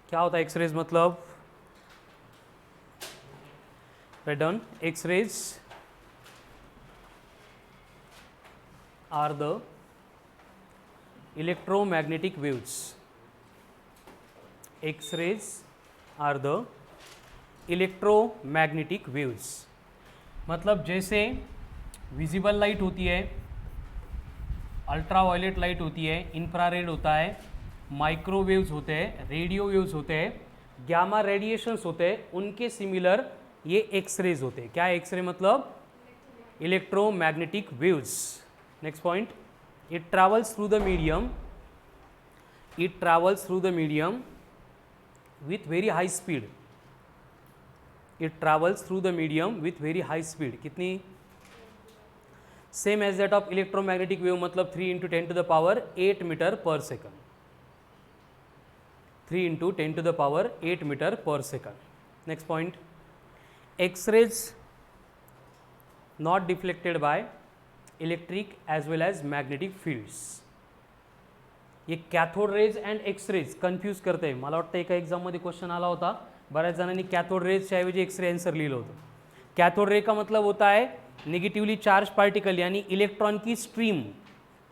क्या होता है एक्सरेज मतलब? Right down, X-rays are the electromagnetic waves. X-rays are the electromagnetic waves. मतलब जैसे विजिबल लाइट होती है, अल्ट्रावायलेट लाइट होती है, इंफ्रारेड होता है, माइक्रोवेव्स होते हैं, रेडियो वेव्स होते हैं, गामा रेडिएशंस होते हैं, उनके सिमिलर ये एक्सरेज होते हैं. क्या एक्सरे मतलब? Electromagnetic waves. Next point, it travels through the medium with very high speed. It travels through the medium with very high speed. कितनी? Same as that of electromagnetic wave, मतलब 3 into 10 to the power 8 meter per second. 3 into 10 to the power 8 meter per second. Next point, X-rays not deflected by electric as well as magnetic fields. ये cathode rays and X rays confuse करते. मला वाटतं एका एक्झाममध्ये question आला होता, बऱ्याच जणांनी कॅथोड रेजच्या ऐवजी एक्सरे आंसर लिहिलं होतं. कैथोड रे का मतलब होता है नेगेटिवली चार्ज पार्टिकल यानी इलेक्ट्रॉन की स्ट्रीम,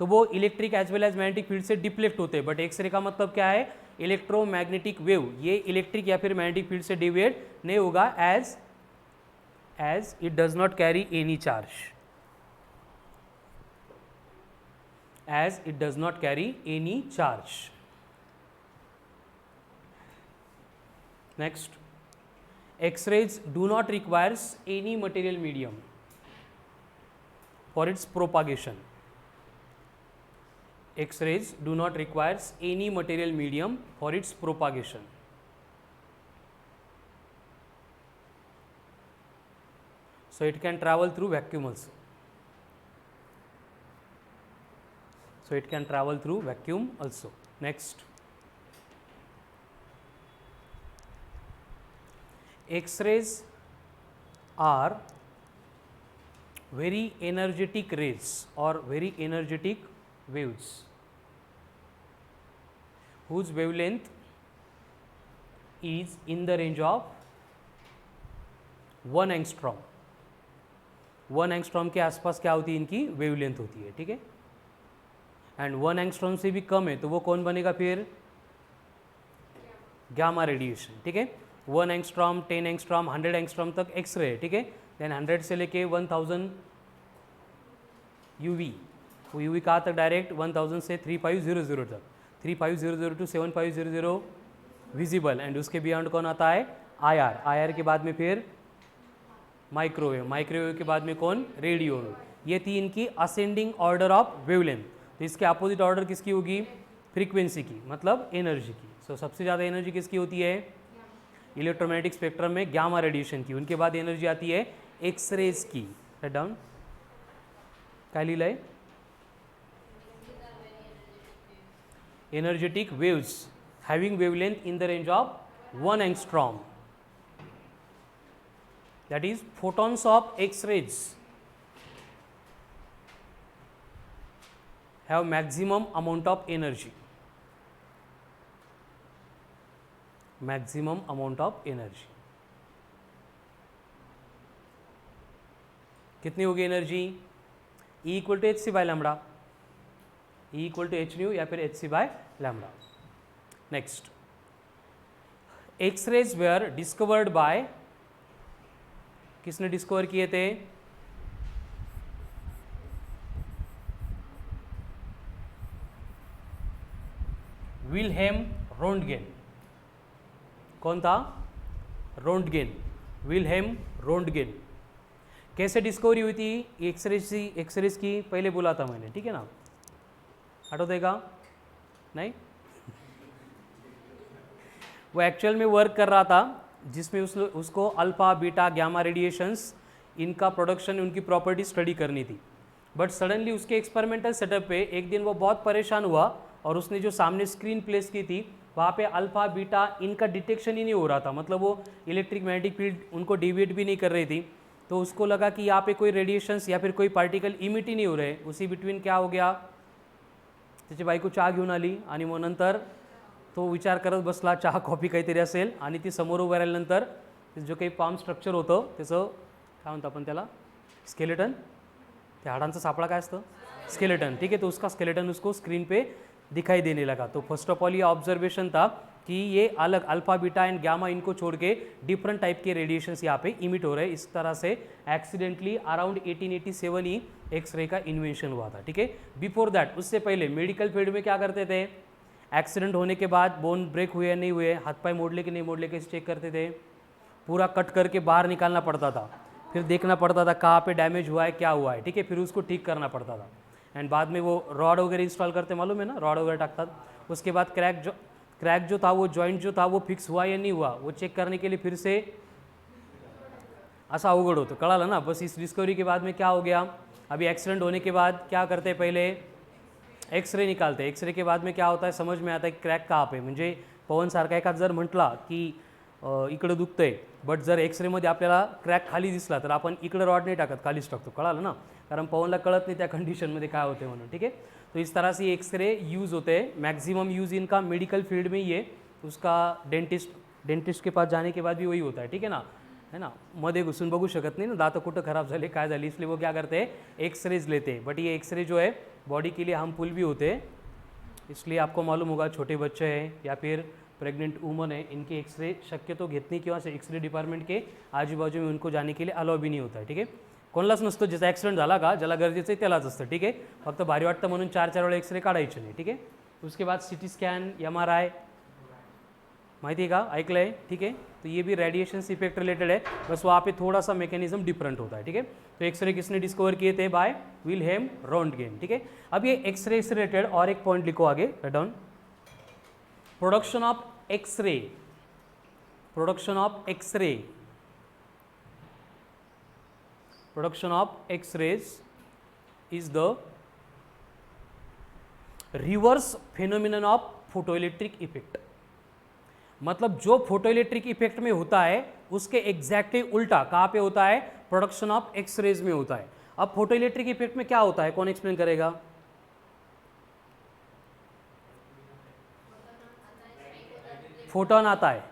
तो वो electric as well as magnetic field से डिफ्लेक्ट होते हैं. बट एक्सरे का मतलब क्या है? Electromagnetic wave. ये इलेक्ट्रिक या फिर मैग्नेटिक फील्ड से डिविएट नहीं होगा as it does not carry any charge. As it does not carry any charge. Next, X-rays do not requires any material medium for its propagation. X-rays do not requires any material medium for its propagation. So it can travel through vacuum also. So it can travel through vacuum also. Next, X-rays are very energetic rays or very energetic waves whose wavelength is in the range of 1 angstrom. 1 angstrom के आसपास क्या होती है? इनकी wavelength होती है. ठीक है. एंड 1 एंगस्ट्रॉम से भी कम है तो वो कौन बनेगा फिर? Gamma radiation. ठीक है. 1 एंगस्ट्रॉम, 10 एंगस्ट्रॉम, 100 एंगस्ट्रॉम तक एक्सरे है. ठीक है. देन 100 से लेके 1000 यूवी, वो यूवी कहाँ तक? डायरेक्ट 1000 से 3500 तक, 3500 टू 7500 विजिबल. एंड उसके बियॉन्ड कौन आता है? आईआर. आईआर के बाद में फिर माइक्रोवेव. माइक्रोवेव के बाद में कौन? रेडियो. ये थी इनकी असेंडिंग ऑर्डर ऑफ वेवलेंथ. तो इसके अपोजिट ऑर्डर किसकी होगी? फ्रीक्वेंसी की, मतलब एनर्जी की. सो सबसे ज़्यादा एनर्जी किसकी होती है? इलेक्ट्रोमैग्नेटिक स्पेक्ट्रम में गामा रेडिएशन की. उनके बाद एनर्जी आती है एक्सरेज की. राइट डाउन, क्या लिखा है? Energetic waves having wavelength in the range of 1 angstrom. That is photons of X-rays have maximum amount of energy. Maximum amount of energy. कितनी होगी energy? E equal to H C by lambda. E equal to H nu या फिर H C by lambda. Next, X-rays were discovered by, किसने discover किए थे? Wilhelm Roentgen. कौन था? Roentgen. Wilhelm Roentgen. कैसे डिस्कवरी हुई थी एक्सरेज की? पहले बोला था मैंने. ठीक है ना, हटो देगा नहीं. वो एक्चुअल में वर्क कर रहा था जिसमें उसको अल्फा, बीटा, गामा रेडिएशंस इनका प्रोडक्शन, उनकी प्रॉपर्टी स्टडी करनी थी. बट सडनली उसके एक्सपेरिमेंटल सेटअप पे एक दिन वो बहुत परेशान हुआ और उसने जो सामने स्क्रीन प्लेस की थी वहाँ पे अल्फा, बीटा इनका डिटेक्शन ही नहीं हो रहा था. मतलब वो इलेक्ट्रिक मैग्नेटिक फील्ड उनको डिविएट भी नहीं कर रही थी. तो उसको लगा कि यहाँ पे कोई रेडिएशंस या फिर कोई पार्टिकल इमिट ही नहीं हो रहे. उसी बिटवीन क्या हो गया? त्याची बायको चहा घेऊन आली आणि मग नंतर तो विचार करत बसला, चहा कॉफी काहीतरी असेल, आणि ती समोर उभं राहिल्यानंतर जो काही पाम स्ट्रक्चर होतं त्याचं काय म्हणतो आपण त्याला, स्केलेटन, त्या हाडांचा सापळा काय असतं, स्केलेटन, ठीक है। तो उसका स्केलेटन उसको स्क्रीन पे दिखाई देने लगा। तो फर्स्ट ऑफ ऑल ये ऑब्जर्वेशन था कि ये अलग अल्फा बीटा एंड गामा इनको छोड़ के डिफरेंट टाइप के रेडिएशंस यहाँ पे इमिट हो रहे हैं। इस तरह से एक्सीडेंटली अराउंड 1887 ही एक्सरे का इन्वेंशन हुआ था, ठीक है। बिफोर दैट, उससे पहले मेडिकल फील्ड में क्या करते थे, एक्सीडेंट होने के बाद बोन ब्रेक हुए या नहीं हुए, हाथ पाए मोड़ ले कि नहीं मोड़ ले, कैसे चेक करते थे, पूरा कट करके बाहर निकालना पड़ता था, फिर देखना पड़ता था कहाँ पे डैमेज हुआ है, क्या हुआ है, ठीक है, फिर उसको ठीक करना पड़ता था। एंड बाद में वो रॉड वगैरह इंस्टॉल करते, मालूम है ना, रॉड वगैरह टाकता। उसके बाद क्रैक जो था, वो जॉइंट जो था वो फिक्स हुआ या नहीं हुआ, वो चेक करने के लिए फिर से ऐसा अवगढ़ होता, कळालं ना। बस इस डिस्कवरी के बाद में क्या हो गया, अभी एक्सीडेंट होने के बाद क्या करते, पहले एक्सरे निकालते, एक्सरे के बाद में क्या होता है, समझ में आता है क्रॅक कहाँ पे, म्हणजे पवन सारखा एखाद जर म्हटला की इकडं दुखतंय, बट जर एक्सरेमध्ये आपल्याला क्रॅक खाली दिसला तर आपण इकडं रॉड नाही टाकत, खालीच टाकतो, कळालं ना, कारण पवनला कळत नाही त्या कंडिशनमध्ये काय होते म्हणून, ठीक है। तो इस तरह से एक्सरे यूज़ होते हैं, मैक्सिमम यूज़ इनका मेडिकल फील्ड में ही है, उसका डेंटिस्ट के पास जाने के बाद भी वही होता है, ठीक है ना, मध्ये घुसून बघू शकत नहीं ना, दांत कुठं खराब झाले काय झाले, इसलिए वो क्या करते हैं, एक्सरेज लेते हैं। बट ये एक्सरे जो है बॉडी के लिए हार्मफुल भी होते हैं, इसलिए आपको मालूम होगा छोटे बच्चे हैं या फिर प्रेग्नेंट वुमन है, इनके एक्सरे शक्यतो घेत नाही किंवा एक्सरे डिपार्टमेंट के आजूबाजू में उनको जाने के लिए अलाउ भी नहीं होता है, ठीक है। कोणालाच नसतो, ज्याचा ॲक्सिडेंट झाला का, ज्याला गरजेचं आहे त्यालाच असतं, ठीक आहे, फक्त भारी वाटतं म्हणून 4-4 वेळा एक्सरे काढायचे नाही, ठीक है। उसके बाद सिटी स्कैन, MRI माहिती है का, ऐकलं है, ठीक है। तो ये भी रेडिएशन इफेक्ट रिलेटेड है, बस वहाँ पे थोड़ा सा मैकेनिज्म डिफरेंट होता है, ठीक है। तो एक्सरे किसने डिस्कवर किए थे, बाय विल्हेम रोंटगेन, ठीक है। अब ये एक्सरे से रिलेटेड और एक पॉइंट लिखो आगे, right down, production of X-ray, production of X-ray, production of X-rays is the reverse phenomenon of photoelectric effect. मतलब जो फोटोइलेक्ट्रिक इफेक्ट में होता है उसके एग्जैक्टली उल्टा कहाँ पे होता है, प्रोडक्शन ऑफ एक्सरेज में होता है। अब फोटोइलेक्ट्रिक इफेक्ट में क्या होता है, कौन एक्सप्लेन करेगा, फोटोन आता है,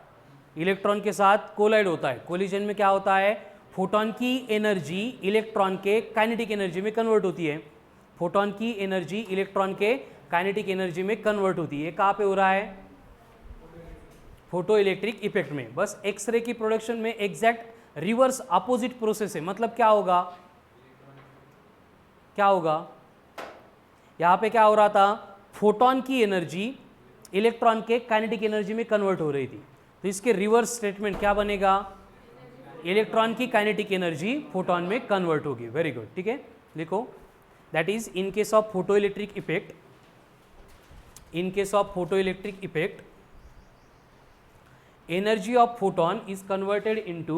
इलेक्ट्रॉन के साथ कोलाइड होता है, कोलिजन में क्या होता है, फोटोन की एनर्जी इलेक्ट्रॉन के काइनेटिक एनर्जी में कन्वर्ट होती है, फोटोन की एनर्जी इलेक्ट्रॉन के काइनेटिक एनर्जी में कन्वर्ट होती है, कहाँ पे हो रहा है, फोटो इलेक्ट्रिक इफेक्ट में। बस एक्सरे की प्रोडक्शन में एग्जैक्ट रिवर्स अपोजिट प्रोसेस है। मतलब क्या होगा, क्या होगा, यहां पे क्या हो रहा था, फोटोन की एनर्जी इलेक्ट्रॉन के काइनेटिक एनर्जी में कन्वर्ट हो रही थी, तो इसके रिवर्स स्टेटमेंट क्या बनेगा, इलेक्ट्रॉन की काइनेटिक एनर्जी फोटोन में कन्वर्ट होगी। वेरी गुड, ठीक है, लिखो, that is in case of photo electric effect, in case of photo electric effect energy of photon is converted into,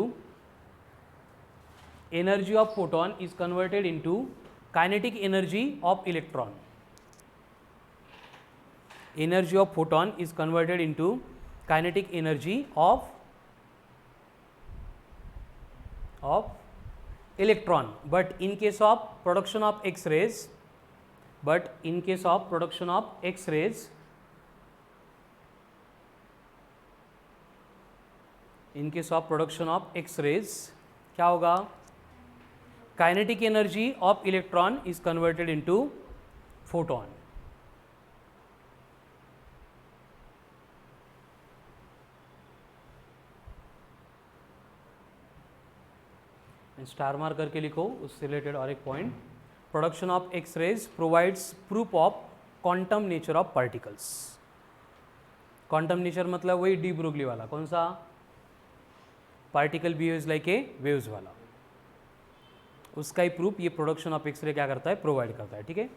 energy of photon is converted into kinetic energy of electron, energy of photon is converted into kinetic energy of electron, but in case of production of X-rays, but in case of production of X-rays, in case of production of X-rays क्या होगा, kinetic energy of electron is converted into photon. Star mark करके लिखो, उससे related और एक point, production of X-rays provides proof of quantum nature of particles. Quantum nature मतलब वही de Broglie वाला, कौन सा, particle behaves like a waves वाला, उसका ही प्रूफ ये प्रोडक्शन ऑफ एक्सरे क्या करता है, प्रोवाइड करता है, ठीक है।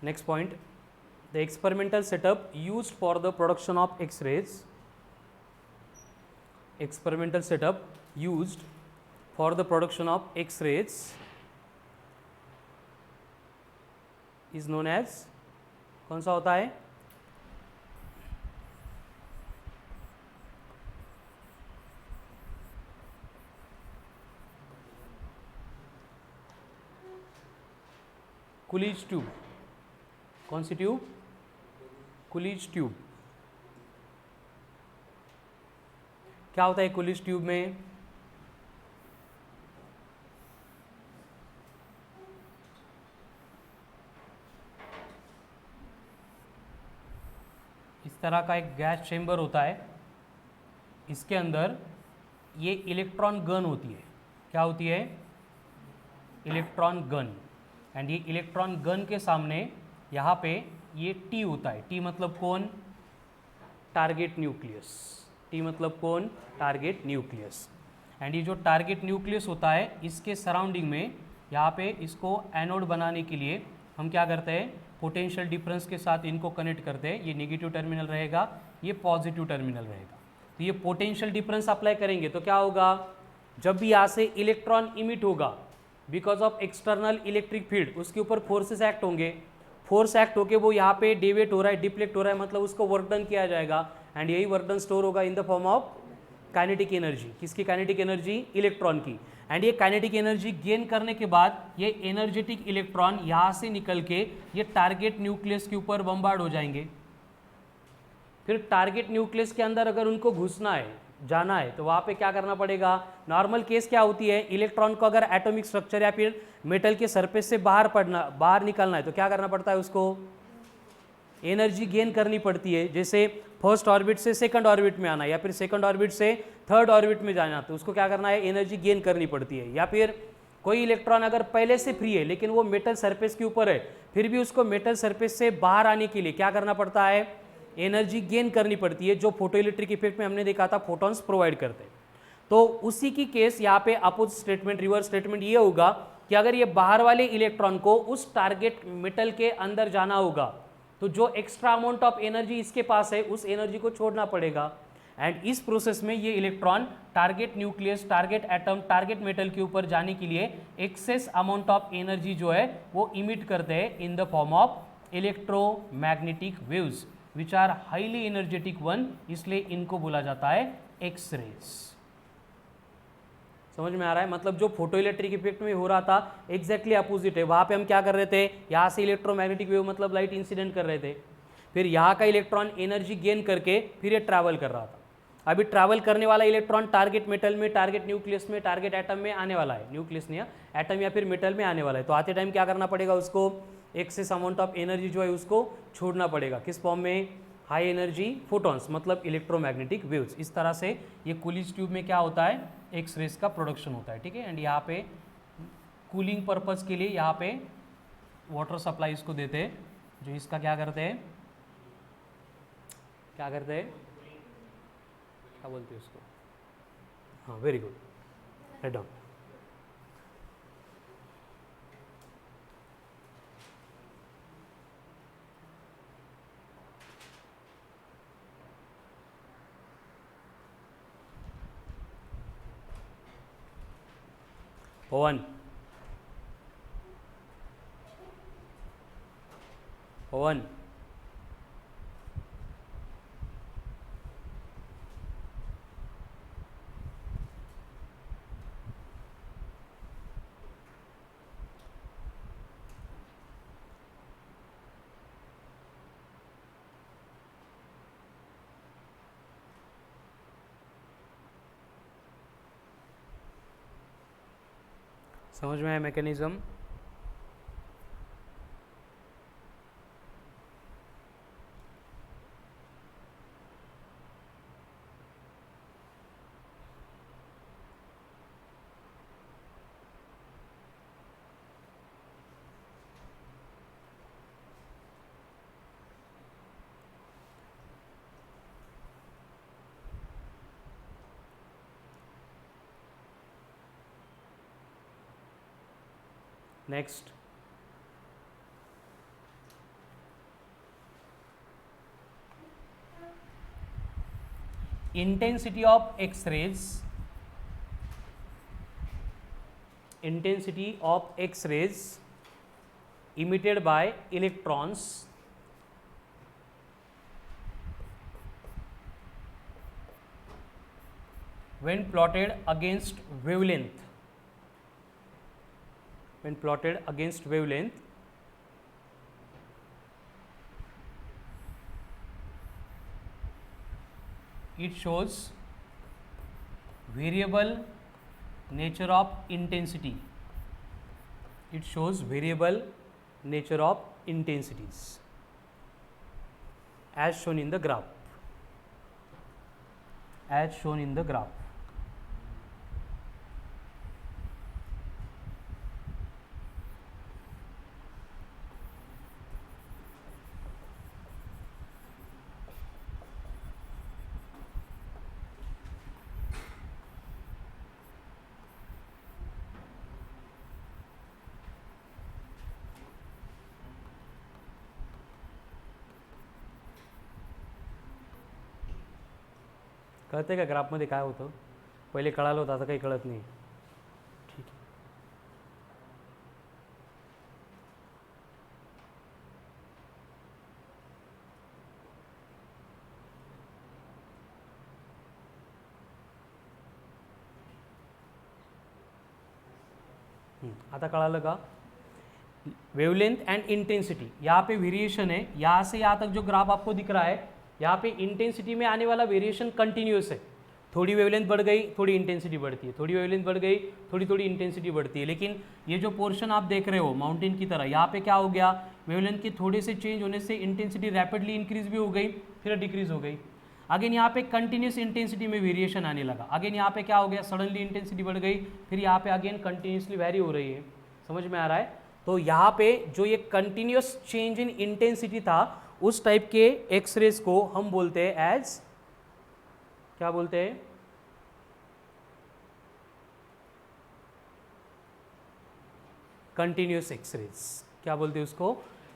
Next point, the experimental setup used for the production of X-rays, experimental setup used for the production of X-rays is known as, कौन सा होता है, कुलीज ट्यूब, कौन सी ट्यूब? Coolidge tube. क्या होता है कुलिज ट्यूब में? इस तरह का एक गैस चेंबर होता है, इसके अंदर ये इलेक्ट्रॉन गन होती है। क्या होती है? Electron gun. एंड ये इलेक्ट्रॉन गन के सामने यहाँ पे ये टी होता है। टी मतलब कौन? Target nucleus. टी मतलब कौन? Target nucleus. एंड ये जो टारगेट न्यूक्लियस होता है, इसके सराउंडिंग में यहाँ पे इसको एनोड बनाने के लिए हम क्या करते हैं? पोटेंशियल डिफरेंस के साथ इनको कनेक्ट करते हैं। ये नेगेटिव टर्मिनल रहेगा, ये पॉजिटिव टर्मिनल रहेगा। तो ये पोटेंशियल डिफरेंस अप्लाई करेंगे तो क्या होगा? जब भी यहाँ से इलेक्ट्रॉन इमिट होगा because of external electric field, उसके ऊपर फोर्सेस एक्ट होंगे। फोर्स एक्ट होके वो यहाँ पे डेविएट हो रहा है, डिप्लेक्ट हो रहा है, मतलब उसको वर्क डन किया जाएगा। एंड यही वर्क डन स्टोर होगा इन the form of kinetic energy. किसकी काइनेटिक एनर्जी? इलेक्ट्रॉन की। एंड ये काइनेटिक एनर्जी गेन करने के बाद ये एनर्जेटिक इलेक्ट्रॉन यहाँ से निकल के ये टारगेट न्यूक्लियस के ऊपर बम्बार्ड हो जाएंगे। फिर टारगेट न्यूक्लियस के अंदर अगर उनको घुसना है, जाना है, तो वहाँ पे क्या करना पड़ेगा? नॉर्मल केस क्या होती है? इलेक्ट्रॉन को अगर एटॉमिक स्ट्रक्चर या फिर मेटल के सरफेस से बाहर निकलना है तो क्या करना पड़ता है? उसको एनर्जी गेन करनी पड़ती है। जैसे फर्स्ट ऑर्बिट से सेकंड ऑर्बिट में आना या फिर सेकंड ऑर्बिट से थर्ड ऑर्बिट में जाना, तो उसको क्या करना है? एनर्जी गेन करनी पड़ती है। या फिर कोई इलेक्ट्रॉन अगर पहले से फ्री है लेकिन वो मेटल सरफेस के ऊपर है, फिर भी उसको मेटल सरफेस से बाहर आने के लिए क्या करना पड़ता है? एनर्जी गेन करनी पड़ती है, जो फोटो इलेक्ट्रिक इफेक्ट में हमने देखा था फोटॉन्स प्रोवाइड करते हैं। तो उसी की केस यहाँ पे अपोजिट स्टेटमेंट, रिवर्स स्टेटमेंट ये होगा कि अगर ये बाहर वाले इलेक्ट्रॉन को उस टारगेट मेटल के अंदर जाना होगा तो जो एक्स्ट्रा अमाउंट ऑफ एनर्जी इसके पास है उस एनर्जी को छोड़ना पड़ेगा। एंड इस प्रोसेस में ये electron target nucleus, target atom, target metal के ऊपर जाने के लिए एक्सेस अमाउंट ऑफ एनर्जी जो है वो इमिट करते हैं in the form of electromagnetic waves which are highly energetic one, इसलिए इनको बोला जाता है एक्स रेज। समझ में आ रहा है? मतलब जो फोटो इलेक्ट्रिक इफेक्ट में हो रहा था एग्जैक्टली अपोजिट है। वहाँ पे हम क्या कर रहे थे? यहाँ से इलेक्ट्रोमैग्नेटिक वेव मतलब लाइट इंसिडेंट कर रहे थे, फिर यहाँ का इलेक्ट्रॉन एनर्जी गेन करके फिर ये ट्रैवल कर रहा था। अभी ट्रैवल करने वाला इलेक्ट्रॉन टारगेट मेटल में, टारगेट न्यूक्लियस में, टारगेट एटम में आने वाला है। न्यूक्लियस नहीं, एटम या फिर मेटल में आने वाला है। तो आते टाइम क्या करना पड़ेगा? उसको एक्सेस अमाउंट ऑफ एनर्जी जो है उसको छोड़ना पड़ेगा। किस फॉर्म में? हाई एनर्जी फोटॉन्स, मतलब इलेक्ट्रोमैग्नेटिक वेव्स। इस तरह से ये कूलिज ट्यूब में क्या होता है? एक्स रेज का प्रोडक्शन होता है। ठीक है। एंड यहाँ पे कूलिंग पर्पज़ के लिए यहाँ पे वाटर सप्लाई इसको देते हैं, जो इसका क्या करते हैं? क्या करते हैं? क्या बोलते हैं उसको? हाँ, वेरी गुड, राइट डाउन। पवन, पवन, समझ में आया mechanism? Next, intensity of X-rays, intensity of X-rays emitted by electrons when plotted against wavelength, when plotted against wavelength it shows variable nature of intensity. It shows variable nature of intensities as shown in the graph. As shown in the graph. कळते का ग्राफमध्ये काय होतं? पहिले कळालं होतं, आता काही कळत नाही. ठीक आहे. आता कळालं का? वेवलेंथ एंड इंटेंसिटी, यहाँ पे वेरिएशन है. यहाँ से यहाँ तक जो ग्राफ आपको दिख रहा है, यहाँ पे इंटेंसिटी में आने वाला वेरिएशन कंटिन्यूस है. थोड़ी वेवलेंथ बढ़ गई, थोड़ी इंटेंसिटी बढ़ती है, थोड़ी वेवलेंथ बढ़ गई, थोड़ी थोड़ी इंटेंसिटी बढ़ती है. लेकिन ये जो पोर्शन आप देख रहे हो माउंटेन की तरह, यहाँ पे क्या हो गया, वेवलेंथ के थोड़े से चेंज होने से इंटेंसिटी रैपिडली इंक्रीज भी हो गई, फिर डिक्रीज हो गई. अगेन यहाँ पे कंटिन्यूस इंटेंसिटी में वेरिएशन आने लगा. अगेन यहाँ पे क्या हो गया, सडनली इंटेंसिटी बढ़ गई, फिर यहाँ पे अगेन कंटिन्यूसली वैरी हो रही है. समझ में आ रहा है? तो यहाँ पे जो ये कंटिन्यूस चेंज इन इंटेंसिटी था, उस टाइप के एक्सरेज को हम बोलते हैं एज, क्या बोलते हैं, कंटिन्यूस एक्सरेज. क्या बोलते हैं उसको?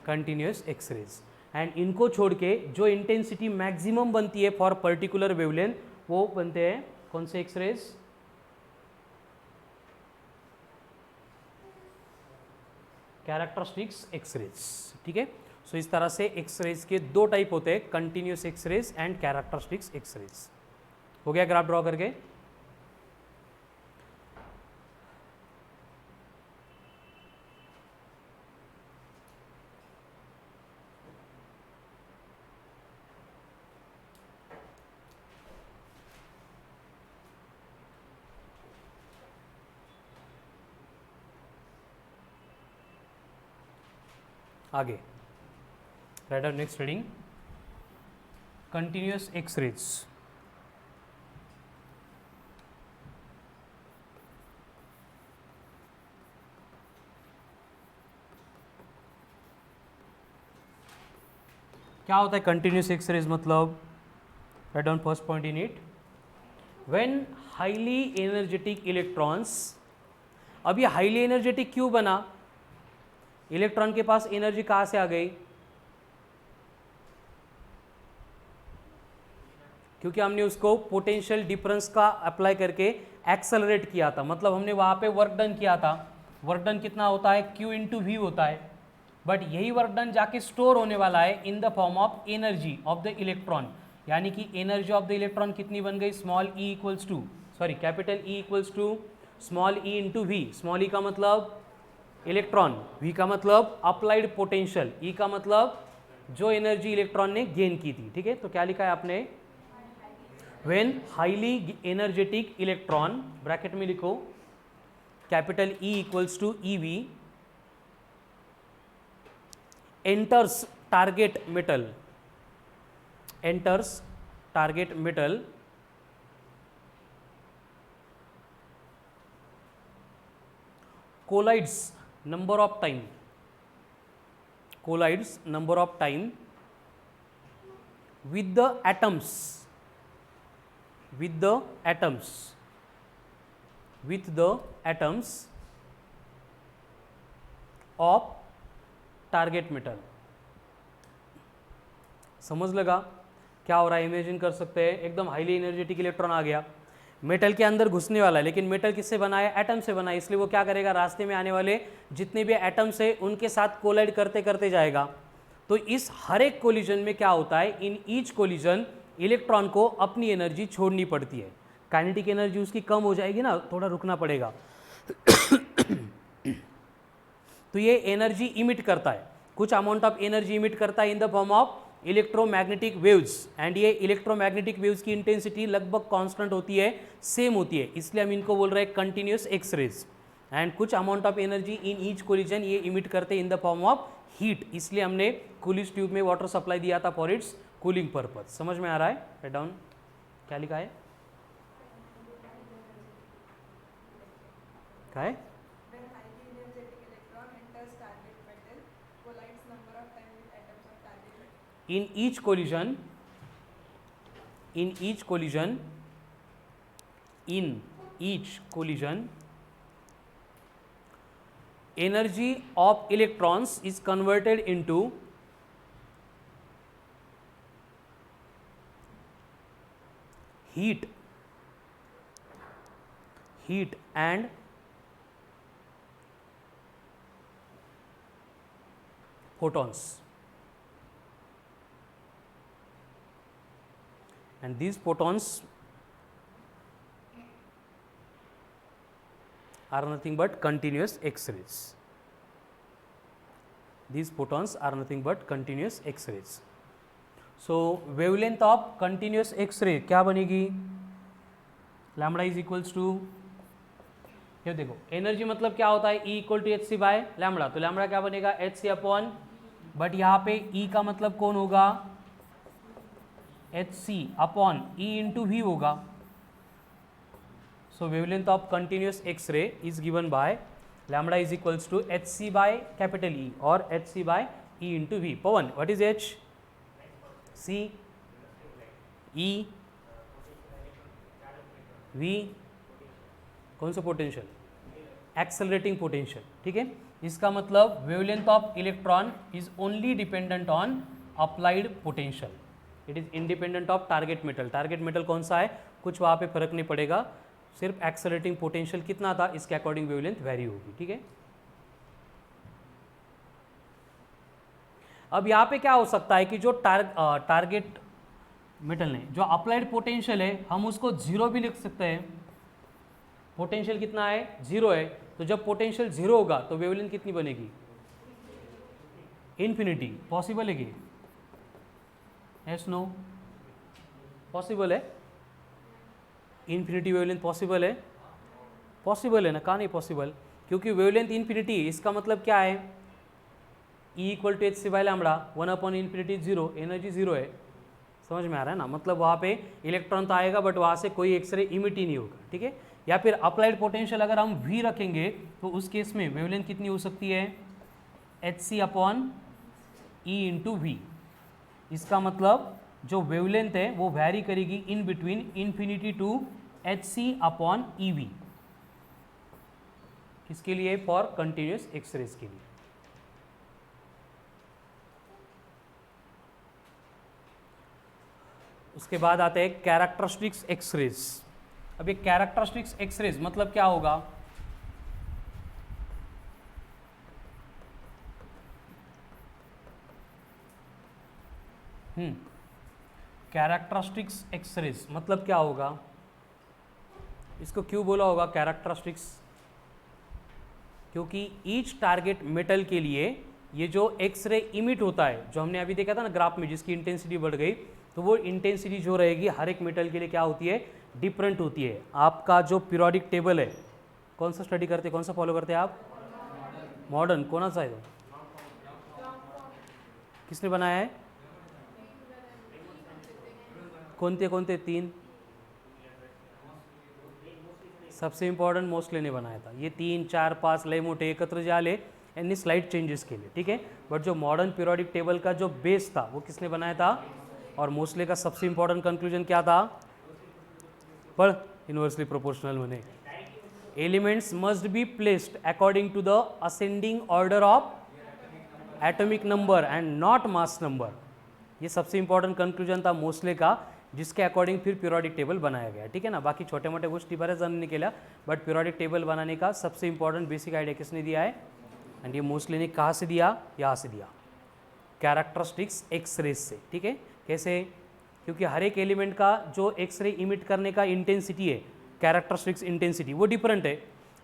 Continuous X-rays. एंड इनको छोड़ के जो इंटेंसिटी मैक्सिमम बनती है फॉर पर्टिकुलर वेवलेंथ, वो बनते हैं कौन से एक्सरेज? Characteristics X-rays. ठीक है. सो इस तरह से एक्सरेज के दो टाइप होते हैं, continuous X-rays and characteristics X-rays. हो गया ग्राफ ड्रॉ करके? आगे right out next reading. Continuous X-rays. क्या होता है कंटिन्यूस एक्सरेज? मतलब right down first point in it. When highly energetic electrons, अब ये हाईली एनर्जेटिक क्यों बना? इलेक्ट्रॉन के पास एनर्जी कहाँ से आ गई? क्योंकि हमने उसको पोटेंशियल डिफरेंस का अप्लाई करके एक्सेलरेट किया था. मतलब हमने वहाँ पे वर्क डन किया था. वर्क डन कितना होता है? Q इंटू वी होता है. बट यही वर्क डन जाके स्टोर होने वाला है in the form of energy of the electron. यानी कि एनर्जी ऑफ द इलेक्ट्रॉन कितनी बन गई? Small E equals to, sorry capital E equals to small E into V. Small E का मतलब इलेक्ट्रॉन, वी का मतलब अप्लाइड पोटेंशियल, ई का मतलब जो एनर्जी इलेक्ट्रॉन ने गेन की थी. ठीक है. तो क्या लिखा है आपने? When highly energetic electron, bracket में लिखो capital E equals to E V, enters target metal, enters target metal, collides number of time, collides number of time with the atoms, with the atoms, with the atoms of target metal. समझ लगा क्या हो रहा है? Imagine कर सकते हैं, एकदम हाईली एनर्जेटिक इलेक्ट्रॉन आ गया, मेटल के अंदर घुसने वाला है, लेकिन मेटल किससे बना है? एटम से बना है. इसलिए वो क्या करेगा? रास्ते में आने वाले जितने भी एटम्स है उनके साथ कोलाइड करते करते जाएगा. तो इस हर एक कोलिजन में क्या होता है? इन ईच कोलिजन इलेक्ट्रॉन को अपनी एनर्जी छोड़नी पड़ती है. काइनेटिक एनर्जी उसकी कम हो जाएगी ना, थोड़ा रुकना पड़ेगा. तो ये एनर्जी इमिट करता है, कुछ अमाउंट ऑफ एनर्जी इमिट करता है in the form of electromagnetic waves, and ये इलेक्ट्रोमैग्नेटिक वेव्स की इंटेंसिटी लगभग कांस्टेंट होती है, सेम होती है, इसलिए हम इनको बोल रहे हैं कंटिन्यूस एक्स रेज, एंड कुछ amount of energy in each collision ये इमिट करते हैं in the form of heat, इसलिए हमने कूलिज ट्यूब में वाटर सप्लाई दिया था फॉर इट्स कूलिंग पर्पज। समझ में आ रहा है? राइट डाउन, क्या लिखा है? क्या है? in each collision energy of electrons is converted into heat and photons, and these photons are nothing but continuous X-rays. These photons are nothing but continuous X-rays. So wavelength of continuous X-ray क्या बनेगी? Lambda is equals to, ये देखो energy मतलब क्या होता है, E equal to H C by lambda, तो lambda क्या बनेगा, एच सी अपॉन, बट यहाँ पे E का मतलब कौन होगा, H C upon E into V होगा। So wavelength of continuous X ray is given by lambda is equals to H C by capital E और H C by E into V. Pawan, what is H C E V, कौन सा potential, accelerating potential, ठीक है। इसका मतलब wavelength of electron is only dependent on applied potential, it is independent of target metal. Target metal कौन सा है, कुछ वहाँ पे फर्क नहीं पड़ेगा, सिर्फ एक्सेलरेटिंग पोटेंशियल कितना था इसके अकॉर्डिंग वेवलेंथ वेरी होगी, ठीक है। अब यहाँ पे क्या हो सकता है कि जो टारगेट मेटल ने जो अप्लाइड पोटेंशियल है हम उसको जीरो भी लिख सकते हैं, पोटेंशियल कितना है, जीरो है, तो जब पोटेंशियल जीरो होगा तो वेवलेंथ कितनी बनेगी, इन्फिनिटी। पॉसिबल है कि यस नो, पॉसिबल है, इन्फिनिटी वेवलेंथ पॉसिबल है, पॉसिबल है ना, कहाँ नहीं पॉसिबल, क्योंकि वेवलेंथ इन्फिनिटी, इसका मतलब क्या है, E equal to H C by lambda, 1 upon infinity zero, energy zero है। समझ में आ रहा है ना, मतलब वहाँ पे इलेक्ट्रॉन तो आएगा बट वहाँ से कोई एक्सरे इमिट ही नहीं होगा, ठीक है। या फिर अप्लाइड पोटेंशियल अगर हम V रखेंगे तो उस केस में वेवलेंथ कितनी हो सकती है, H C upon E into V. इसका मतलब जो वेवलेंथ है वो वैरी करेगी in between infinity to H C upon E V, किसके लिए, फॉर कंटिन्यूस एक्सरेज के लिए। उसके बाद आते हैं कैरेक्टरिस्टिक्स एक्सरेज। अब ये कैरेक्टरिस्टिक्स एक्सरेज मतलब क्या होगा, कैरेक्टरिस्टिक्स एक्सरेज मतलब क्या होगा, इसको क्यों बोला होगा कैरेक्टरिस्टिक्स, क्योंकि ईच टारगेट मेटल के लिए ये जो एक्सरे इमिट होता है, जो हमने अभी देखा था ना ग्राफ में, जिसकी इंटेंसिटी बढ़ गई, तो वो इंटेंसिटी जो रहेगी हर एक मेटल के लिए क्या होती है, डिफरेंट होती है। आपका जो पीरियोडिक टेबल है, कौन सा स्टडी करते हैं, कौन सा फॉलो करते हैं आप, मॉडर्न, कौन सा है, किसने बनाया है, कोणते कोणते तीन, सबसे इम्पॉर्टंट मोस्टली ने बनाया था, ये 3 4 5 लय मोठे एकत्र जे आले यांनी स्लाइड चेंजेस केले, ठीक है। बट जो मॉडर्न पीरियोडिक टेबल का जो बेस था वो किसने बनाया था, और मोस्टली का सबसे इंपॉर्टेंट कंक्लूजन क्या था, पर इनवर्सली प्रोपोर्शनल मने elements must be placed according to the ascending order of atomic number and not mass number. ये सबसे इंपॉर्टेंट कंक्लूजन था मोस्टली का, जिसके अकॉर्डिंग फिर पीरियोडिक टेबल बनाया गया, ठीक है ना। बाकी छोटे मोटे गोष्टी बऱ्याच जणांनी केल्या, बट पीरियोडिक टेबल बनाने का सबसे इंपॉर्टेंट बेसिक आइडिया किसने दिया है, एंड ये मोस्टली ने कहाँ से दिया, यहाँ से दिया, कैरेक्टरिस्टिक्स एक्सरेज से, ठीक है। कैसे, क्योंकि हर एक एलिमेंट का जो एक्सरे इमिट करने का इंटेंसिटी है, कैरेक्टरिस्टिक्स इंटेंसिटी, वो डिफरेंट है,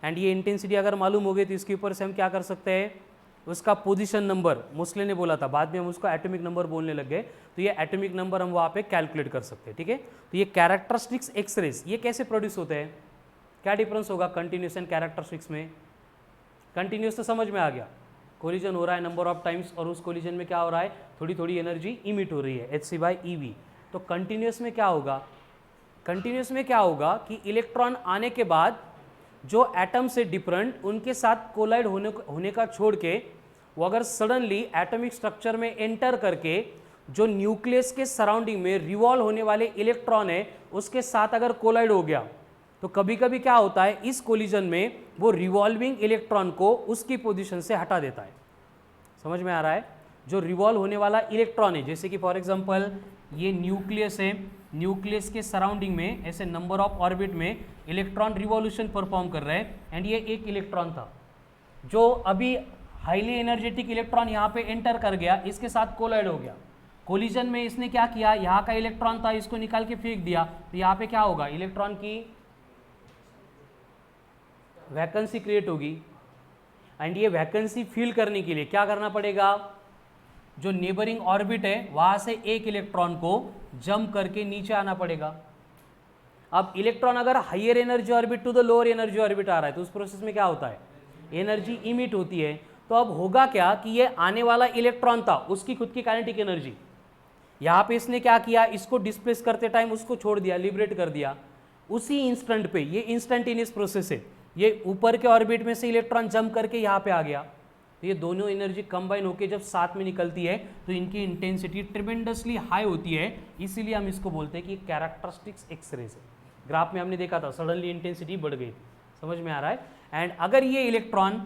एंड ये इंटेंसिटी अगर मालूम हो गई तो इसके ऊपर से हम क्या कर सकते हैं, उसका पोजीशन नंबर मोस्टली ने बोला था, बाद में हम उसको एटॉमिक नंबर बोलने लग गए, तो ये एटॉमिक नंबर हम वहाँ पे कैलकुलेट कर सकते हैं, ठीक है। तो ये कैरेक्टरिस्टिक्स एक्सरेज ये कैसे प्रोड्यूस होते हैं, क्या डिफरेंस होगा कंटिन्यूस एंड कैरेक्टरिस्टिक्स में। कंटिन्यूस तो समझ में आ गया, कोलिजन हो रहा है नंबर ऑफ टाइम्स और उस कोलिजन में क्या हो रहा है, थोड़ी थोड़ी एनर्जी इमिट हो रही है hc/ev। तो कंटिन्यूस में क्या होगा, कंटिन्यूस में क्या होगा कि इलेक्ट्रॉन आने के बाद जो एटम से डिफरेंट उनके साथ कोलाइड होने का छोड़ के वो अगर सडनली एटॉमिक स्ट्रक्चर में एंटर करके जो न्यूक्लियस के सराउंडिंग में रिवॉल्व होने वाले इलेक्ट्रॉन है उसके साथ अगर कोलाइड हो गया, तो कभी कभी क्या होता है इस कोलिजन में वो रिवॉल्विंग इलेक्ट्रॉन को उसकी पोजीशन से हटा देता है। समझ में आ रहा है, जो रिवॉल्व होने वाला इलेक्ट्रॉन है, जैसे कि फॉर एग्जांपल ये न्यूक्लियस है, न्यूक्लियस के सराउंडिंग में ऐसे नंबर ऑफ ऑर्बिट में इलेक्ट्रॉन रिवॉल्यूशन परफॉर्म कर रहे हैं, एंड ये एक इलेक्ट्रॉन था जो अभी हाईली एनर्जेटिक इलेक्ट्रॉन यहाँ पे एंटर कर गया, इसके साथ कोलाइड हो गया। कोलिजन में इसने क्या किया, यहाँ का इलेक्ट्रॉन था इसको निकाल के फेंक दिया, तो यहाँ पे क्या होगा, इलेक्ट्रॉन की वैकेंसी क्रिएट होगी, एंड ये वैकेंसी फिल करने के लिए क्या करना पड़ेगा, जो नेबरिंग ऑर्बिट है वहां से एक इलेक्ट्रॉन को जंप करके नीचे आना पड़ेगा। अब इलेक्ट्रॉन अगर higher energy orbit to the lower energy orbit आ रहा है तो उस प्रोसेस में क्या होता है, एनर्जी इमिट होती है। तो अब होगा क्या कि ये आने वाला इलेक्ट्रॉन था उसकी खुद की काइनेटिक एनर्जी, यहाँ पे इसने क्या किया, इसको डिस्प्लेस करते टाइम उसको छोड़ दिया, लिबरेट कर दिया, उसी इंस्टेंट पे, ये इंस्टेंटेनियस प्रोसेस है, ये ऊपर के ऑर्बिट में से इलेक्ट्रॉन जंप करके यहाँ पे आ गया, तो ये दोनों एनर्जी कंबाइन होकर जब साथ में निकलती है तो इनकी इंटेंसिटी ट्रिमेंडसली हाई होती है, इसीलिए हम इसको बोलते हैं कि कैरेक्टरिस्टिक्स एक्सरेज है। ग्राफ में हमने देखा था सडनली इंटेंसिटी बढ़ गई, समझ में आ रहा है। एंड अगर ये इलेक्ट्रॉन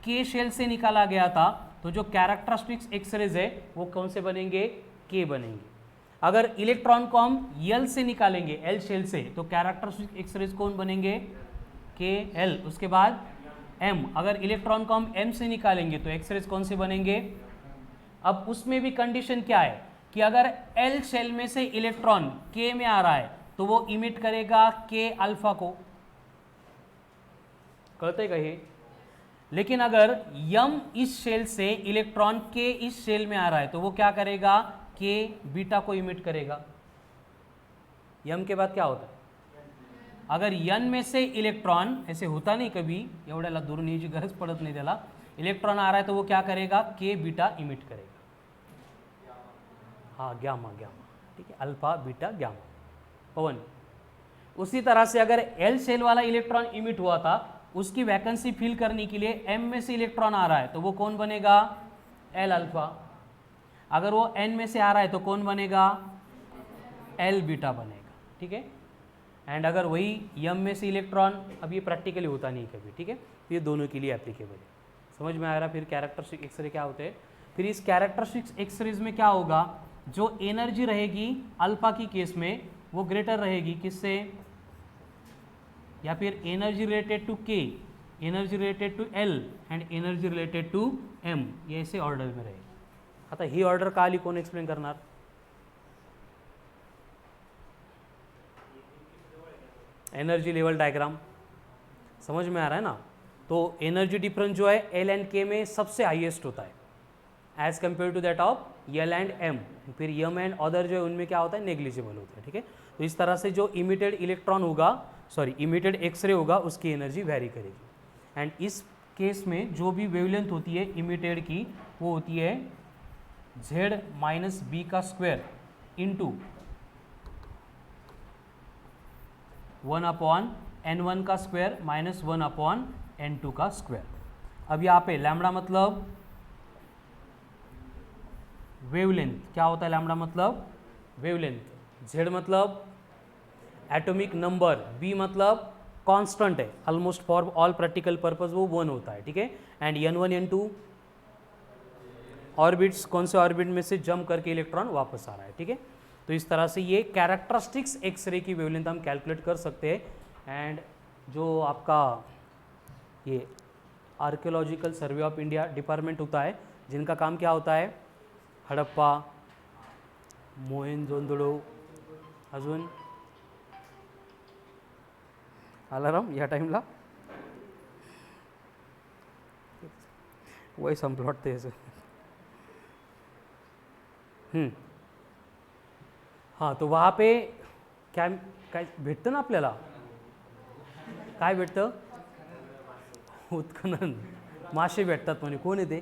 के शेल से निकाला गया था तो जो कैरेक्टरिस्टिक्स एक्सरेज है वो कौन से बनेंगे, के बनेंगे। अगर इलेक्ट्रॉन को हम यल से निकालेंगे, एल शेल से, तो कैरेक्टरिस्टिक एक्सरेज कौन बनेंगे, के एल, उसके बाद एम। अगर इलेक्ट्रॉन को हम एम से निकालेंगे तो एक्सरेज कौन से बनेंगे। अब उसमें भी कंडीशन क्या है कि अगर एल शेल में से इलेक्ट्रॉन के में आ रहा है तो वो इमिट करेगा के अल्फा को, कहते कहिए। लेकिन अगर यम इस शेल से इलेक्ट्रॉन के इस शेल में आ रहा है तो वो क्या करेगा, के बीटा को इमिट करेगा। यम के बाद क्या होता है, अगर यन में से इलेक्ट्रॉन, ऐसे होता नहीं कभी, एवढ्याला दूर न्यायची गरज पडत नाही त्याला, इलेक्ट्रॉन आ रहा है तो वो क्या करेगा, के बीटा इमिट करेगा। हाँ, ग्यामा ग्यामा, ठीक है, अल्फा बीटा ग्यामा, पवन। उसी तरह से अगर एल शेल वाला इलेक्ट्रॉन इमिट हुआ था, उसकी वैकेंसी फिल करने के लिए एम में से इलेक्ट्रॉन आ रहा है तो वो कौन बनेगा, एल अल्फा। अगर वो एन में से आ रहा है तो कौन बनेगा, एल बीटा बनेगा, ठीक है। एंड अगर वही यम में से इलेक्ट्रॉन, अब ये प्रैक्टिकली होता नहीं कभी, ठीक है, तो ये दोनों के लिए एप्लीकेबल है, समझ में आ रहा। फिर कैरेक्टरिस्टिक एक्सरे क्या होते हैं, फिर इस कैरेक्टरिस्टिक एक्सरेज में क्या होगा, जो एनर्जी रहेगी अल्फा की केस में वो ग्रेटर रहेगी किससे, या फिर energy related to K, energy related to L and energy related to M, ये ऐसे ऑर्डर में रहेगी। आता ही ऑर्डर का आली कोण एक्सप्लेन करणार, एनर्जी लेवल डायग्राम, समझ में आ रहा है ना। तो एनर्जी डिफरेंस जो है एल एंड के में सबसे हाईएस्ट होता है as compare to that of L and M. फिर यम एंड अदर जो है उनमें क्या होता है, नेग्लिजिबल होता है, ठीक है। तो इस तरह से जो इमिटेड इलेक्ट्रॉन होगा, सॉरी इमिटेड एक्सरे होगा, उसकी एनर्जी वेरी करेगी। एंड इस केस में जो भी वेवलेंथ होती है इमिटेड की वो होती है z माइनस बी का स्क्वायर इंटू 1/n1 का स्क्वायर माइनस 1/n2 का स्क्वायर। अब यहाँ पे लैम्बडा मतलब वेवलेंथ, क्या होता है लैम्बडा मतलब वेवलेंथ, z मतलब एटॉमिक नंबर, b मतलब कांस्टेंट है, almost for all practical purpose वो 1 होता है, ठीक है। एंड n1 n2 ऑर्बिट्स, कौन से ऑर्बिट में से जंप करके इलेक्ट्रॉन वापस आ रहा है, ठीक है। तो इस तरह से ये कैरेक्टरिस्टिक्स एक्सरे की वेवलेंथ हम कैलकुलेट कर सकते हैं। एंड जो आपका ये archaeological survey of India department होता है, जिनका काम क्या होता है, हडप्पा, मोहेंजोदडो, अजून अलाराम या टाइमला वही संप्लॉट थे ऐसे. हां, तो वहाँ पे काय काय भेटतं ना आपल्याला, काय भेटतं? उत्खनन, मासे भेटतात म्हणे. कोण आहे ते?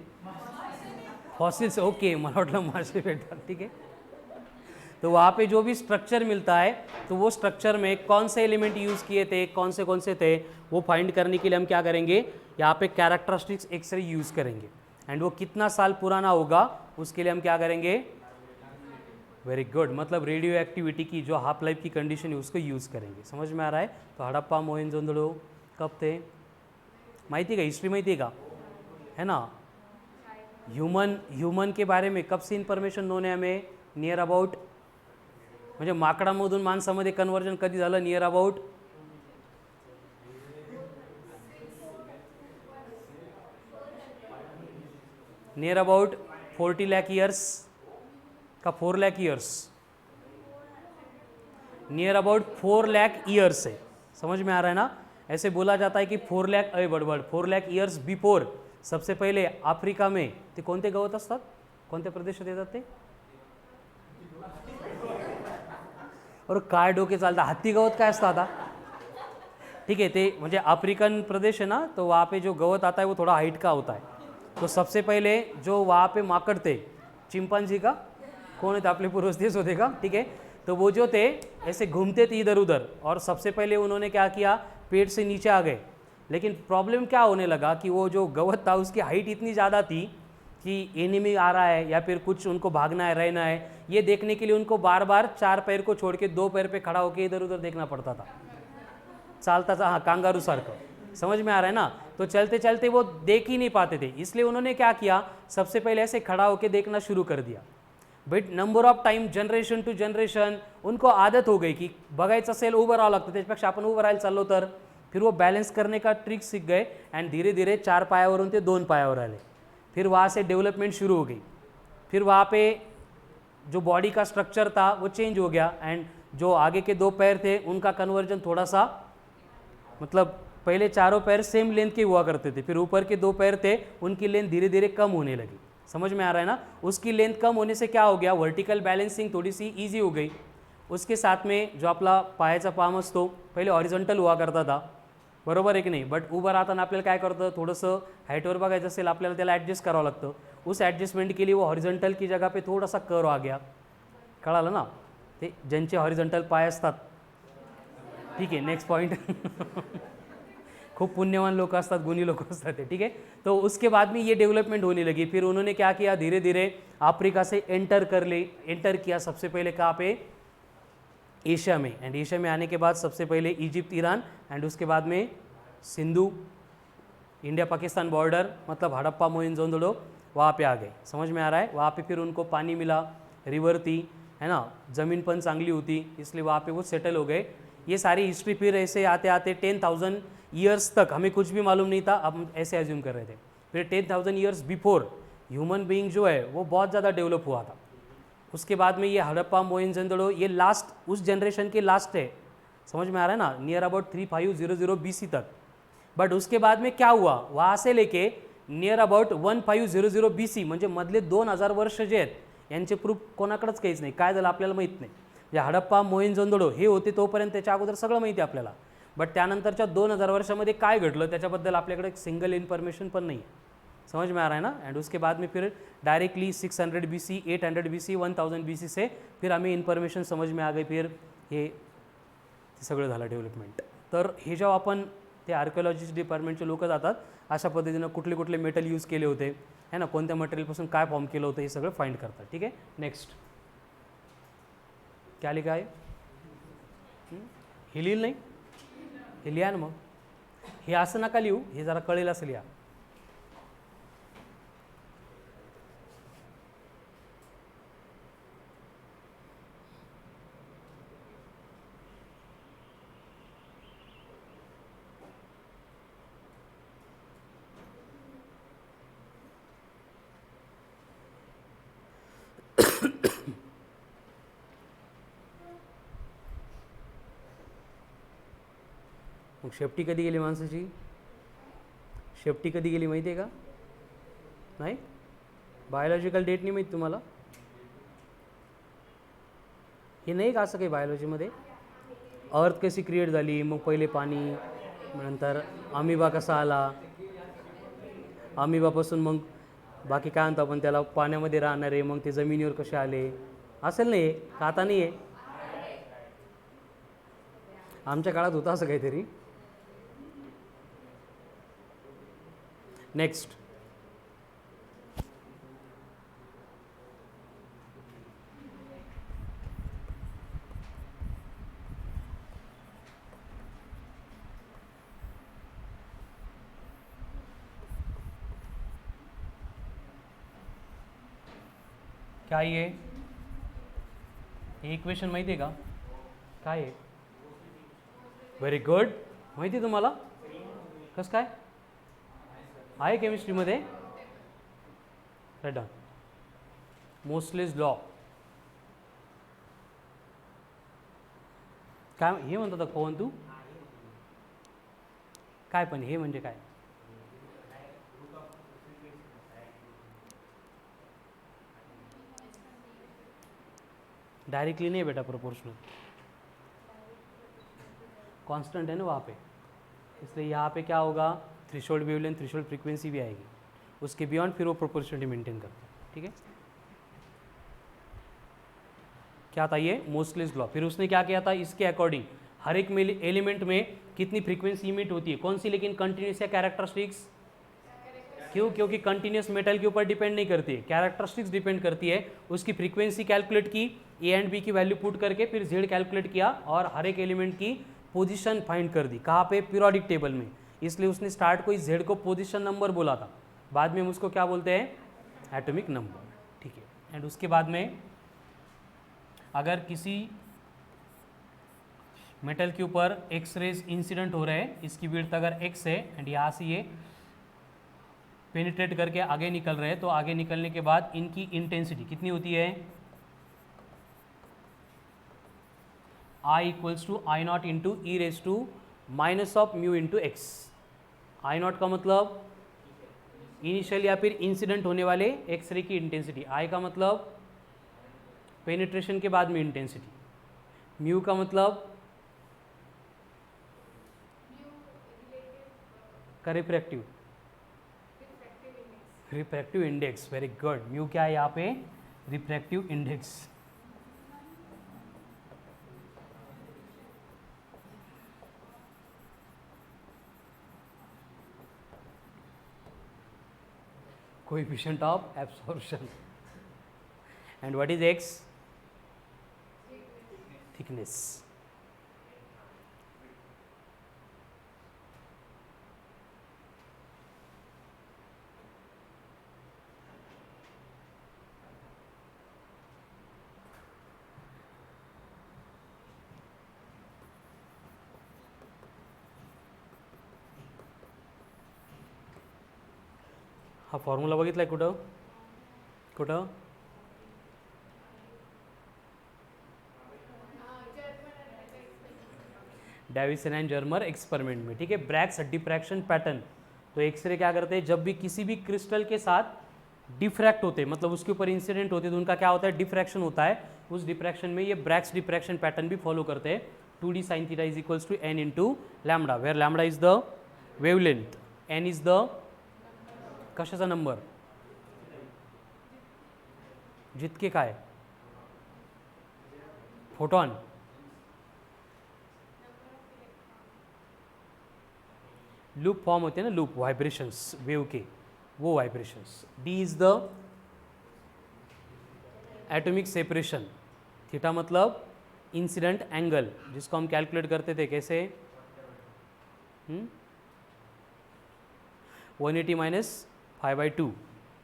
फॉसिल्स. ओके, मला वाटलं मासे भेटतात. ठीक है. तो वहाँ पे जो भी स्ट्रक्चर मिलता है, तो वो स्ट्रक्चर में कौन से एलिमेंट यूज़ किए थे, कौन से थे, वो फाइंड करने के लिए हम क्या करेंगे, यहाँ पे कैरेक्टरिस्टिक्स एक्सरे यूज़ करेंगे. एंड वो कितना साल पुराना होगा उसके लिए हम क्या करेंगे? Very good. मतलब रेडियो एक्टिविटी की जो हाफ लाइफ की कंडीशन है उसको यूज़ करेंगे. समझ में आ रहा है? तो हड़प्पा मोहनजोदड़ो कब थे माहिती है का? हिस्ट्री माहिती है का? है ना. ह्यूमन के बारे में कब से इन्फॉर्मेशन नोन आहे हमें? नियर अबाउट, म्हणजे माकडामधून माणसामध्ये कन्वर्जन कधी झालं? Near about near about 40 lakh years का 4 lakh years? Near about 4 lakh years है. समझ में आ रहा है ना. ऐसे बोला जाता है कि 4 लाख बडबड 4 लाख ईयर्स बिफोर सबसे पहिले आफ्रिका में ते कोणते गवत असतात, कोणत्या प्रदेशात येतात ते? और काय डोके चालतं, हत्ती गवत काय असतं आता? ठीक है, ते म्हणजे अफ्रीकन प्रदेश है ना, तो वहाँ पे जो गवत आता है वो थोड़ा हाइट का होता है. तो सबसे पहले जो वहाँ पे माकड़ थे, चिंपांजी का कौन थे आपले पूर्वज? देश होते का. ठीक है. तो वो जो थे ऐसे घूमते थे इधर उधर, और सबसे पहले उन्होंने क्या किया, पेड़ से नीचे आ गए. लेकिन प्रॉब्लम क्या होने लगा कि वो जो गवत था उसकी हाइट इतनी ज़्यादा थी कि एनिमी आ रहा है या फिर कुछ उनको भागना है, रहना है, ये देखने के लिए उनको बार बार 4 पैर को छोड़ के 2 पैर पे खड़ा होकर इधर उधर देखना पड़ता था. चालता था, हाँ, कांगारू सारखं. समझ में आ रहा है ना. तो चलते चलते वो देख ही नहीं पाते थे, इसलिए उन्होंने क्या किया, सबसे पहले ऐसे खड़ा होकर देखना शुरू कर दिया. But number of time, generation to generation, उनको आदत हो गई की बघायचं असेल उभं राहावं लागतं, त्याच्यापेक्षा आपण उभं राहायला चाललो तर. फिर वो बैलेंस करने का ट्रिक सीख गए एंड धीरे धीरे 4 पायावरून ते 2 पायावर आले. फिर वहाँ से डेवलपमेंट शुरू हो गई. फिर वहाँ पे जो बॉडी का स्ट्रक्चर था वो चेंज हो गया एंड जो आगे के 2 पैर थे उनका कन्वर्जन थोड़ा सा, मतलब पहले चारों पैर सेम लेंथ के हुआ करते थे, फिर ऊपर के 2 पैर थे उनकी लेंथ धीरे धीरे कम होने लगी. समझ में आ रहा है ना. उसकी लेंथ कम होने से क्या हो गया, वर्टिकल बैलेंसिंग थोड़ी सी ईजी हो गई. उसके साथ में जो आपला पायाचा पाम असतो पहिले हॉरिझॉन्टल हुआ करता था, बरोबर आहे की नाही. बट उभं राहताना आपल्याला काय करतं, थोडंसं हाईटवर बघायचं असेल आपल्याला त्याला ॲडजस्ट करावं लागतं. उस एडजस्टमेंट के लिए वो हॉरिझॉन्टल की जगह पे थोड़ा सा कर्व आ गया. कळालं ना. ते ज्यांचे हॉरिझॉन्टल पाय असतात, ठीक आहे, नेक्स्ट पॉइंट. खूब पुण्यवान लोग असतात, गुणी लोग असतात ते. ठीक है. तो उसके बाद में ये डेवलपमेंट होने लगी. फिर उन्होंने क्या किया, धीरे धीरे अफ्रीका से एंटर किया सबसे पहले कहाँ पे, एशिया में. एंड एशिया में आने के बाद सबसे पहले इजिप्ट, ईरान, एंड उसके बाद में सिंधु, इंडिया पाकिस्तान बॉर्डर, मतलब हड़प्पा मोहनजोदड़ो, वहाँ पे आ गए. समझ में आ रहा है. वहाँ पे फिर उनको पानी मिला, रिवर थी, है ना, ज़मीन पण चांगली होती, इसलिए वहाँ पे वो सेटल हो गए. ये सारी हिस्ट्री फिर ऐसे आते आते 10,000 ईयर्स तक हमें कुछ भी मालूम नहीं था, अब हम ऐसे एज्यूम कर रहे थे. फिर 10,000 ईयर्स बिफोर ह्यूमन बीइंग जो है वो बहुत ज़्यादा डेवलप हुआ था. उसके बाद में ये हड़प्पा मोहनजोदड़ो ये लास्ट उस जनरेशन के लास्ट है. समझ में आ रहा है ना. नियर अबाउट 3500 BC तक. बट उसके बाद में क्या हुआ, वहाँ से लेके नियर अबाउट 1500 BC म्हणजे मधले 2000 वर्ष जे आहेत यांचे प्रूफ कोणाकडेच काहीच नाही. काय झालं आपल्याला माहीत नाही. जे हडप्पा मोहनजोदड़ो हे होते तोपर्यंत त्याच्या अगोदर सगळं माहिती आहे आपल्याला. बट त्यानंतरच्या 2000 वर्षामध्ये काय घडलं त्याच्याबद्दल आपल्याकडे एक सिंगल इन्फॉर्मेशन पण नाही. समझ में आ रहा है ना. एंड उसके बाद में फिर डायरेक्टली 600 BC, 800 BC, 1000 BC से फिर हमें इन्फॉर्मेशन समझ में आ गई. फिर हे सगळं झालं डेव्हलपमेंट. तर हे जेव्हा आपण ते आर्किओलॉजी डिपार्टमेंटचे लोक जातात अशा पद्धतीनं कुठले कुठले मेटल यूज केले होते, है ना, कोणत्या मटेरियलपासून काय फॉर्म केलं होतं हे सगळं फाइंड करतात. ठीक आहे. नेक्स्ट क्या लिखा आहे, हे लिहिलं नाही, हे लिहा ना. मग हे असं नका लिहू, हे जरा कळेल असं लिहा. मग शेफ्टी कधी गेली माणसाची, शेफ्टी कधी गेली माहिती आहे का, नाही, बायोलॉजिकल डेट नाही माहीत तुम्हाला? हे नाही का असं काही बायोलॉजीमध्ये? अर्थ कशी क्रिएट झाली, मग पहिले पाणी, नंतर अमिबा कसा आला, अमिबापासून मग बाकी काय म्हणतो आपण त्याला, पाण्यामध्ये राहणारे, मग ते जमिनीवर कसे आले, असेल नाही का? आता नाही आहे, आमच्या काळात होतं असं काहीतरी. नेक्स्ट, काय आहे हे इक्वेशन माहिती आहे का? काय आहे? व्हेरी गुड, माहिती आहे तुम्हाला? कसं काय आहे केमिस्ट्रीमध्ये? Write down. Moseley's law. काय हे म्हणतात पवन तू? काय पण हे म्हणजे काय? डायरेक्टली नहीं बेटा, प्रोपोर्शनल. कांस्टेंट है ना वहाँ पे, इसलिए यहाँ पे क्या होगा, थ्रेशोल्ड वेवलेंथ, थ्रेशोल्ड फ्रीक्वेंसी भी आएगी, उसके बियॉन्ड फिर वो प्रोपोर्शनलिटी मेंटेन करता है. ठीक है, क्या था ये? मोस्लेस लॉ. फिर उसने क्या किया था, इसके अकॉर्डिंग हर एक एलिमेंट में कितनी फ्रीक्वेंसी इमिट होती है, कौन सी, लेकिन कंटिन्यूस या कैरेक्टरिस्टिक्स? क्यों? क्योंकि कंटिन्यूस मेटल के ऊपर डिपेंड नहीं करती है, कैरेक्टरिस्टिक्स डिपेंड करती है. उसकी फ्रीक्वेंसी कैलकुलेट की, ए एंड बी की वैल्यू पुट करके फिर जेड कैलकुलेट किया और हर एक एलिमेंट की पोजीशन फाइंड कर दी. कहाँ पे? पीरियोडिक टेबल में. इसलिए उसने स्टार्ट को इस जेड को पोजीशन नंबर बोला था, बाद में हम उसको क्या बोलते हैं? Atomic number. ठीक है, एंड उसके बाद में अगर किसी मेटल के ऊपर एक्स रेज इंसिडेंट हो रहे हैं, इसकी विड्थ अगर एक्स है एंड यहाँ से ये पेनिट्रेट करके आगे निकल रहे हैं, तो आगे निकलने के बाद इनकी इंटेंसिटी कितनी होती है? I equals to I naught into E raise to minus of mu into X. I naught का मतलब इनिशियल या फिर इंसिडेंट होने वाले एक्सरे की इंटेंसिटी, आई का मतलब पेनिट्रेशन के बाद में इंटेंसिटी, म्यू का मतलब का refractive index. Very good. Mu क्या है यहाँ पे? Refractive index. Coefficient of absorption. And what is x? Thickness. हा फॉर्म्युला बघितलाय कुठं? कुठं? डेविसन एंड जर्मर एक्सपेरिमेंट में. ठीक है, ब्रैग्स डिफ्रैक्शन पैटर्न. तो एक्सरे क्या करते हैं, जब भी किसी भी क्रिस्टल के साथ डिफ्रैक्ट होते हैं, मतलब उसके ऊपर इंसिडेंट होते हैं, तो उनका क्या होता है? डिफ्रैक्शन होता है. उस डिफ्रैक्शन में ये ब्रैग्स डिफ्रैक्शन पैटर्न भी फॉलो करते हैं. 2d sin theta is equals to n into lambda, where lambda is the wavelength, n is the कशाचा नंबर? जितके काय? फोटॉन. लूप फॉर्म होते हैं ना, लूप वाइब्रेशंस वेव के, वो vibrations. D is the atomic separation, theta मतलब incident angle, जिसको हम कैलकुलेट करते थे कैसे? 180 माइनस 5/2.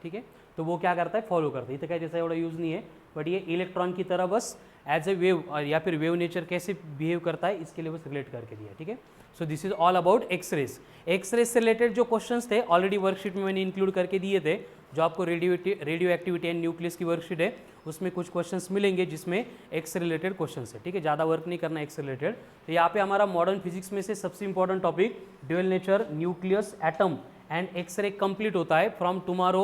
ठीक है, तो वो क्या करता है? फॉलो करता है. इतना क्या जैसा एवढा यूज नहीं है, बट ये इलेक्ट्रॉन की तरह बस एज ए वेव, या फिर वेव नेचर कैसे बिहेव करता है इसके लिए बस रिलेट करके दिया. ठीक है, so this is all about X-rays. X-rays से रिलेटेड जो क्वेश्चंस थे ऑलरेडी वर्कशीट में मैंने इंक्लूड करके दिए थे. जो आपको रेडियो एक्टिविटी एंड न्यूक्लियस की वर्कशीट है उसमें कुछ क्वेश्चंस मिलेंगे जिसमें एक्स रिलेटेड क्वेश्चंस है. ठीक है, ज़्यादा वर्क नहीं करना एक्स रिलेटेड. तो यहाँ पे हमारा मॉडर्न फिजिक्स में से सबसे important topic dual nature, nucleus, atom and X-ray complete होता है. From tomorrow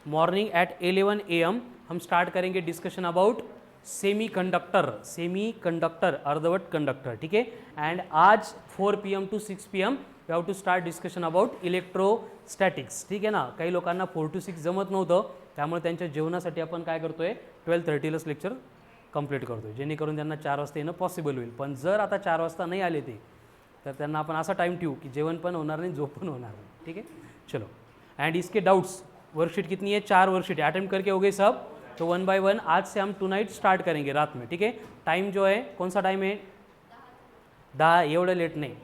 morning at 11 AM हम स्टार्ट करेंगे डिस्कशन अबाउट सेमी कंडक्टर अर्धवट कंडक्टर, ठीक है। एंड आज 4 PM to 6 PM we have to start discussion about electrostatics, ठीक आहे ना। काही लोकांना 4 to 6 जमत नव्हतं, त्यामुळे त्यांच्या जेवणासाठी आपण काय करतोय 12:30लाच लेक्चर कंप्लीट करतोय, जेणेकरून त्यांना 4 वाजता येणं पॉसिबल होईल। पण जर आता 4 वाजता नाही आले ते, तर त्यांना आपण असा टाइम ठेवू की जेवण पण होणार नाही, झोप पण होणार नाही, ठीक है। चलो, एंड इसके डाउट्स, वर्कशीट कितनी है, 4 वर्कशीट अटेम्प्ट करके हो गए सब। तो 1 by 1 आज से हम टुनाइट स्टार्ट करेंगे रात में, ठीक है। टाइम जो है कौन सा टाइम है, 10, एवढं लेट नाही,